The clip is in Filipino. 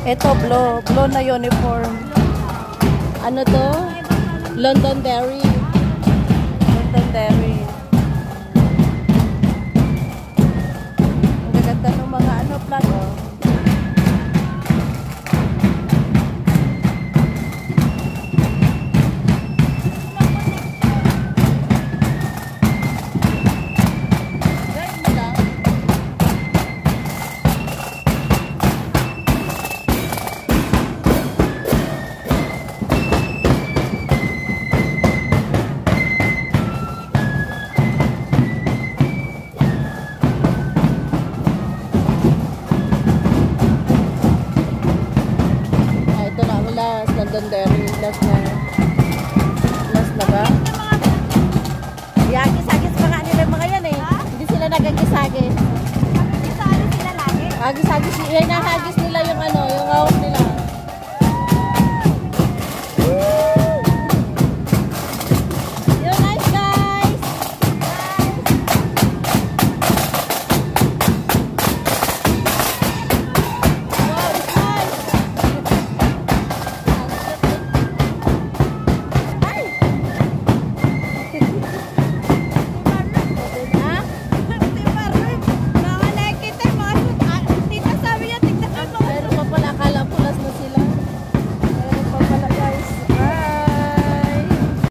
Ito, blue na uniform. Ano to? Londonderry. Londonderry. Ang gaganda ng mga ano, flag, oh. Londonderry, last na ba? Agis-agis pa nga nila mga yan eh. Ha? Hindi sila nagagis-agis. Agis-agis sila lagi? Agis-agis, yan ang hagis nila yung ano, yung hawak nila.